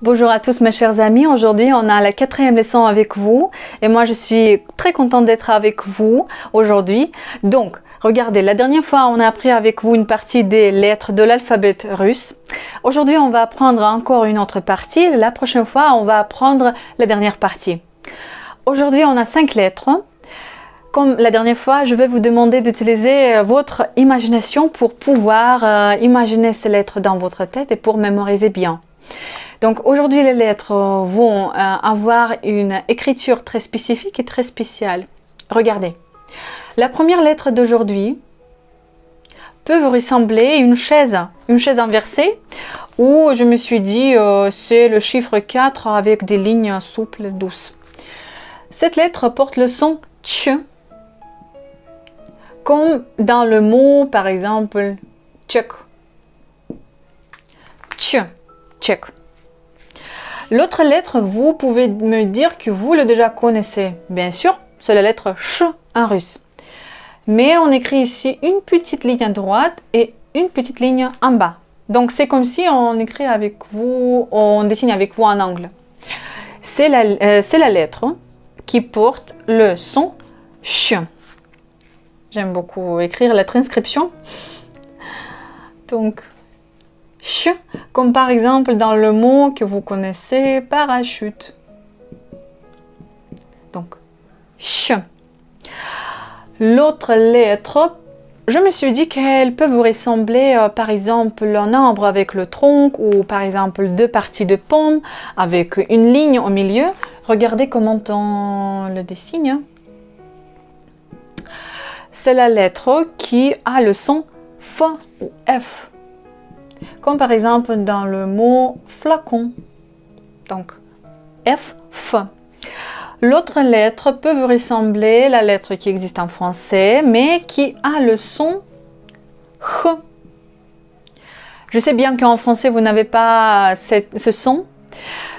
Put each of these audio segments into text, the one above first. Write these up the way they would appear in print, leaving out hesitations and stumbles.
Bonjour à tous mes chers amis, aujourd'hui on a la 4e leçon avec vous et moi je suis très contente d'être avec vous aujourd'hui. Donc regardez, la dernière fois on a appris avec vous une partie des lettres de l'alphabet russe. Aujourd'hui on va apprendre encore une autre partie, la prochaine fois on va apprendre la dernière partie. Aujourd'hui on a 5 lettres. Comme la dernière fois, je vais vous demander d'utiliser votre imagination pour pouvoir imaginer ces lettres dans votre tête et pour mémoriser bien. Donc aujourd'hui les lettres vont avoir une écriture très spécifique et très spéciale. Regardez, la première lettre d'aujourd'hui peut vous ressembler à une chaise inversée où je me suis dit c'est le chiffre 4 avec des lignes souples, douces. Cette lettre porte le son tch, comme dans le mot par exemple tchèque. Tch, tchèque. L'autre lettre, vous pouvez me dire que vous le déjà connaissez. Bien sûr, c'est la lettre ch en russe. Mais on écrit ici une petite ligne à droite et une petite ligne en bas. Donc c'est comme si on écrit avec vous, on dessine avec vous un angle. C'est la lettre qui porte le son ch. J'aime beaucoup écrire la transcription. Donc ch, comme par exemple dans le mot que vous connaissez, parachute. Donc, ch. L'autre lettre, je me suis dit qu'elle peut vous ressembler par exemple un arbre avec le tronc ou par exemple deux parties de pomme avec une ligne au milieu. Regardez comment on le dessine. C'est la lettre qui a le son F ou F. Comme par exemple dans le mot flacon. Donc, F, F. L'autre lettre peut vous ressembler à la lettre qui existe en français, mais qui a le son H. Je sais bien qu'en français, vous n'avez pas ce son.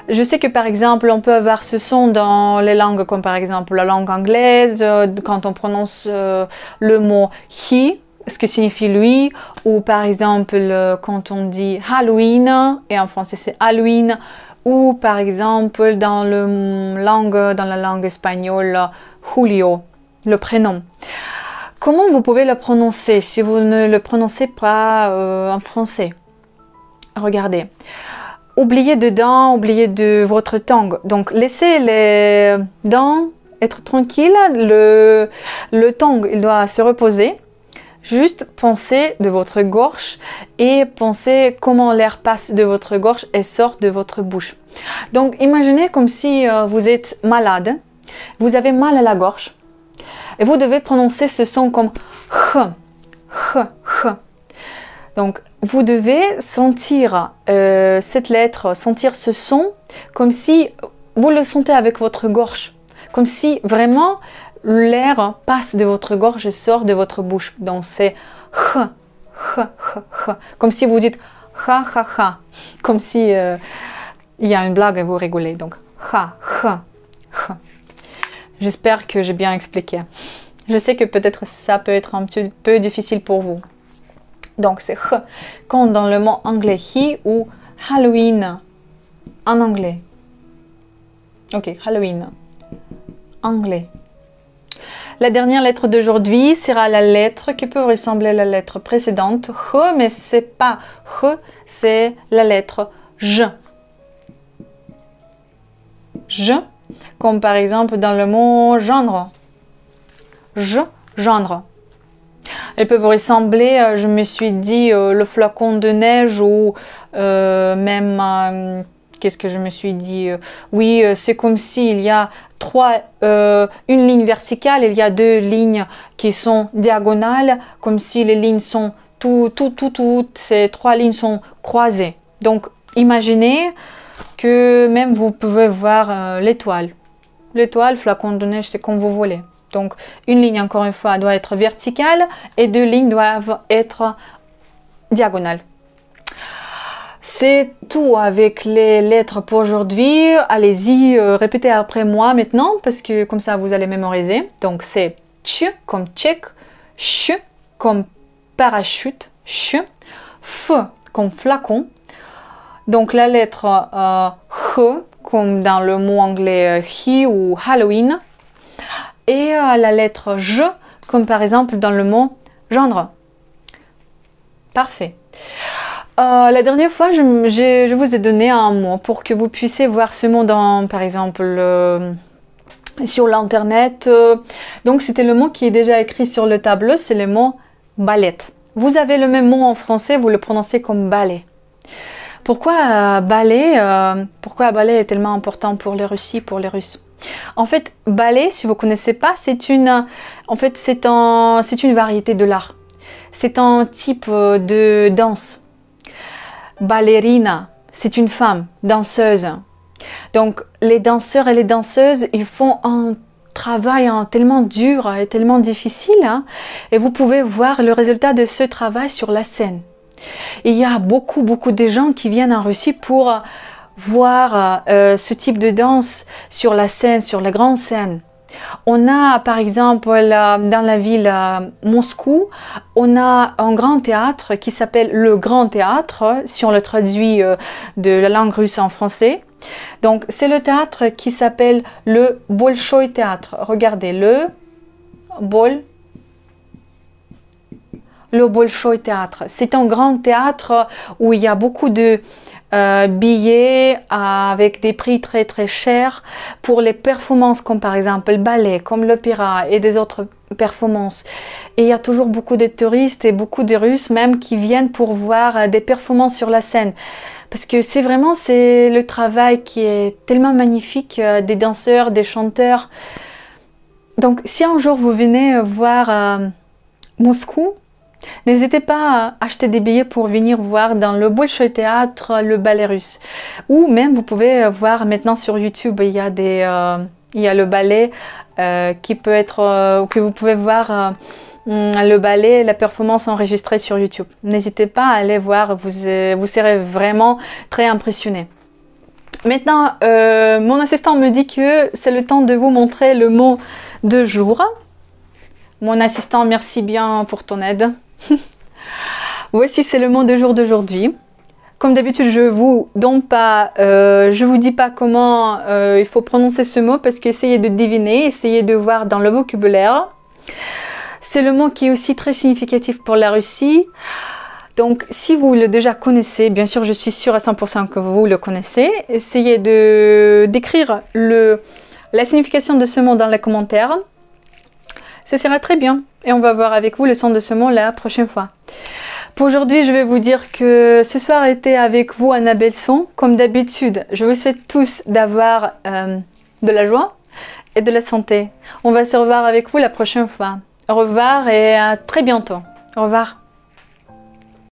Je sais que par exemple, on peut avoir ce son dans les langues comme par exemple la langue anglaise, quand on prononce le mot he, ce que signifie lui, ou par exemple quand on dit Halloween, et en français c'est Halloween, ou par exemple dans la langue espagnole, Julio, le prénom. Comment vous pouvez le prononcer si vous ne le prononcez pas en français? Regardez. Oubliez de dents, oubliez de votre tongue. Donc laissez les dents être tranquilles, le tongue il doit se reposer. Juste pensez de votre gorge et pensez comment l'air passe de votre gorge et sort de votre bouche. Donc imaginez comme si vous êtes malade, vous avez mal à la gorge et vous devez prononcer ce son comme h, h, h. Donc vous devez sentir cette lettre, sentir ce son comme si vous le sentez avec votre gorge, comme si vraiment l'air passe de votre gorge et sort de votre bouche. Donc c'est h, h, h, h. Comme si vous dites ha, ha, ha. Comme si il y a une blague et vous rigolez. Donc ha, ha, ha. J'espère que j'ai bien expliqué. Je sais que peut-être ça peut être un petit peu difficile pour vous. Donc c'est h, comme dans le mot anglais he ou Halloween en anglais. Ok, Halloween. Anglais. La dernière lettre d'aujourd'hui sera la lettre qui peut ressembler à la lettre précédente, H, mais c'est pas H, c'est la lettre J. J, comme par exemple dans le mot gendre. J, gendre. Elle peut vous ressembler, je me suis dit, le flacon de neige ou même... Qu'est-ce que je me suis dit? Oui, c'est comme s'il y a une ligne verticale, il y a deux lignes qui sont diagonales, comme si les lignes sont toutes ces trois lignes sont croisées. Donc, imaginez que même vous pouvez voir l'étoile. L'étoile, flacon de neige, c'est comme vous voulez. Donc, une ligne, encore une fois, doit être verticale et deux lignes doivent être diagonales. C'est tout avec les lettres pour aujourd'hui. Allez-y, répétez après moi maintenant parce que comme ça vous allez mémoriser. Donc c'est ch comme tchèque, ch comme parachute, ch, f comme flacon. Donc la lettre H, comme dans le mot anglais he ou Halloween, et la lettre J, comme par exemple dans le mot gendre. Parfait. La dernière fois, je vous ai donné un mot pour que vous puissiez voir ce mot dans, par exemple, sur l'internet. Donc c'était le mot qui est déjà écrit sur le tableau, c'est le mot ballet. Vous avez le même mot en français, vous le prononcez comme ballet. Pourquoi ballet est tellement important pour les Russes, pour les Russes? En fait, ballet, si vous ne connaissez pas, c'est une variété de l'art. C'est un type de danse. Ballerina, c'est une femme, danseuse. Donc, les danseurs et les danseuses, ils font un travail tellement dur et tellement difficile, hein, et vous pouvez voir le résultat de ce travail sur la scène. Il y a beaucoup de gens qui viennent en Russie pour voir ce type de danse sur la scène, sur la grande scène. On a par exemple dans la ville Moscou, on a un grand théâtre qui s'appelle le Grand Théâtre, si on le traduit de la langue russe en français. Donc c'est le théâtre qui s'appelle le Bolchoï Théâtre. Regardez, le Bolchoï Théâtre. C'est un grand théâtre où il y a beaucoup de billets avec des prix très chers pour les performances comme par exemple le ballet, comme l'opéra et des autres performances. Et il y a toujours beaucoup de touristes et beaucoup de Russes même qui viennent pour voir des performances sur la scène. Parce que c'est le travail qui est tellement magnifique des danseurs, des chanteurs. Donc si un jour vous venez voir Moscou, n'hésitez pas à acheter des billets pour venir voir dans le Bolchoï Théâtre le ballet russe. Ou même vous pouvez voir maintenant sur YouTube, il y a le ballet qui peut être, que vous pouvez voir le ballet, la performance enregistrée sur YouTube. N'hésitez pas à aller voir, vous serez vraiment très impressionné. Maintenant, mon assistant me dit que c'est le temps de vous montrer le mot de jour. Mon assistant, merci bien pour ton aide. Voici, c'est le mot de jour d'aujourd'hui. Comme d'habitude, je vous dis pas comment il faut prononcer ce mot parce qu'essayez de deviner, essayez de voir dans le vocabulaire. C'est le mot qui est aussi très significatif pour la Russie. Donc, si vous le déjà connaissez, bien sûr, je suis sûre à 100% que vous le connaissez. Essayez d'écrire la signification de ce mot dans les commentaires. Ça sera très bien et on va voir avec vous le sens de ce mot la prochaine fois. Pour aujourd'hui, je vais vous dire que ce soir était avec vous Annabelle Son. Comme d'habitude, je vous souhaite tous d'avoir de la joie et de la santé. On va se revoir avec vous la prochaine fois. Au revoir et à très bientôt. Au revoir.